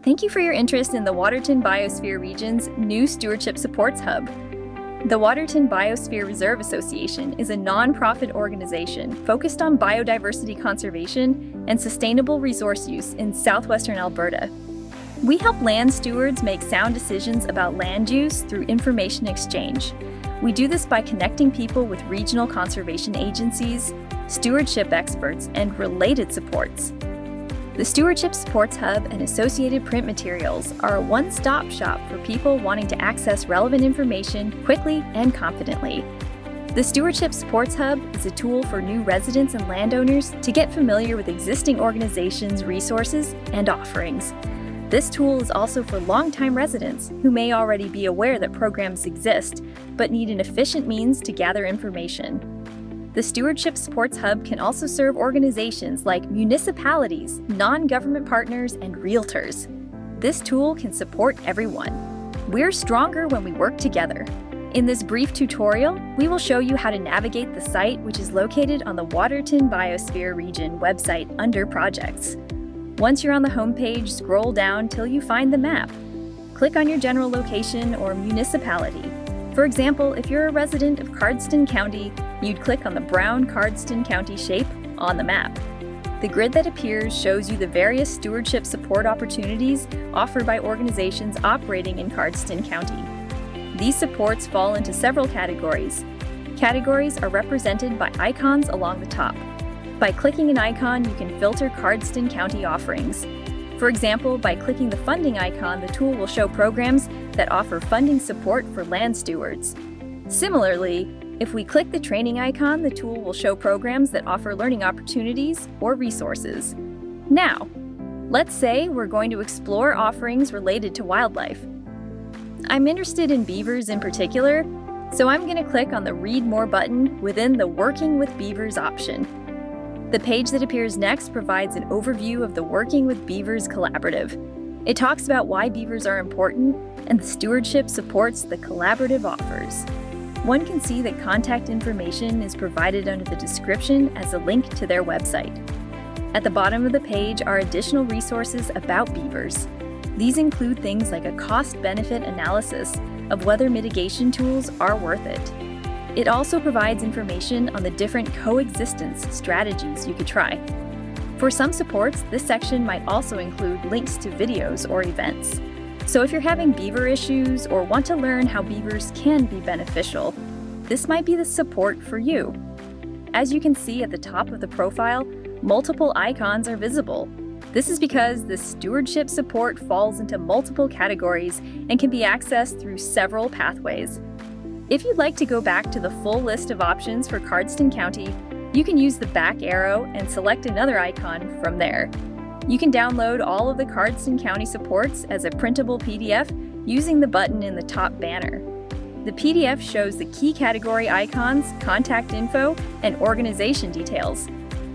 Thank you for your interest in the Waterton Biosphere region's new Stewardship Supports Hub. The Waterton Biosphere Reserve Association is a nonprofit organization focused on biodiversity conservation and sustainable resource use in southwestern Alberta. We help land stewards make sound decisions about land use through information exchange. We do this by connecting people with regional conservation agencies, stewardship experts, and related supports. The Stewardship Supports Hub and associated print materials are a one-stop shop for people wanting to access relevant information quickly and confidently. The Stewardship Supports Hub is a tool for new residents and landowners to get familiar with existing organizations' resources and offerings. This tool is also for longtime residents who may already be aware that programs exist, but need an efficient means to gather information. The Stewardship Supports Hub can also serve organizations like municipalities, non-government partners, and realtors. This tool can support everyone. We're stronger when we work together. In this brief tutorial, we will show you how to navigate the site, which is located on the Waterton Biosphere region website under Projects. Once you're on the homepage, scroll down till you find the map. Click on your general location or municipality. For example, if you're a resident of Cardston County, you'd click on the brown Cardston County shape on the map. The grid that appears shows you the various stewardship support opportunities offered by organizations operating in Cardston County. These supports fall into several categories. Categories are represented by icons along the top. By clicking an icon, you can filter Cardston County offerings. For example, by clicking the funding icon, the tool will show programs that offer funding support for land stewards. Similarly, if we click the training icon, the tool will show programs that offer learning opportunities or resources. Now, let's say we're going to explore offerings related to wildlife. I'm interested in beavers in particular, so I'm going to click on the Read More button within the Working with Beavers option. The page that appears next provides an overview of the Working with Beavers collaborative. It talks about why beavers are important, and the stewardship supports the collaborative offers. One can see that contact information is provided under the description as a link to their website. At the bottom of the page are additional resources about beavers. These include things like a cost-benefit analysis of whether mitigation tools are worth it. It also provides information on the different coexistence strategies you could try. For some supports, this section might also include links to videos or events. So if you're having beaver issues or want to learn how beavers can be beneficial, this might be the support for you. As you can see at the top of the profile, multiple icons are visible. This is because the stewardship support falls into multiple categories and can be accessed through several pathways. If you'd like to go back to the full list of options for Cardston County, you can use the back arrow and select another icon from there. You can download all of the Cardston County supports as a printable PDF using the button in the top banner. The PDF shows the key category icons, contact info, and organization details.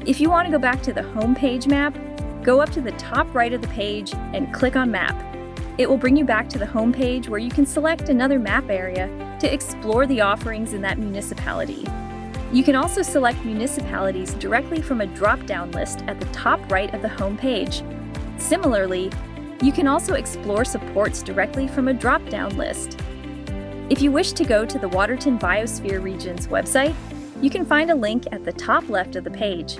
If you want to go back to the home page map, go up to the top right of the page and click on Map. It will bring you back to the home page where you can select another map area to explore the offerings in that municipality. You can also select municipalities directly from a drop-down list at the top right of the home page. Similarly, you can also explore supports directly from a drop-down list. If you wish to go to the Waterton Biosphere region's website, you can find a link at the top left of the page.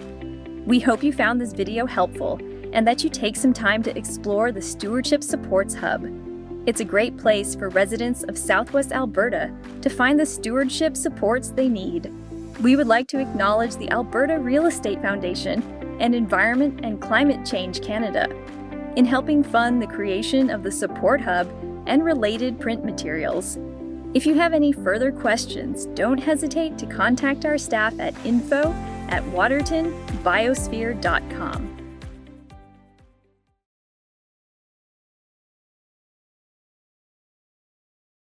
We hope you found this video helpful and that you take some time to explore the Stewardship Supports Hub. It's a great place for residents of Southwest Alberta to find the stewardship supports they need. We would like to acknowledge the Alberta Real Estate Foundation and Environment and Climate Change Canada in helping fund the creation of the Support Hub and related print materials. If you have any further questions, don't hesitate to contact our staff at info@watertonbiosphere.com.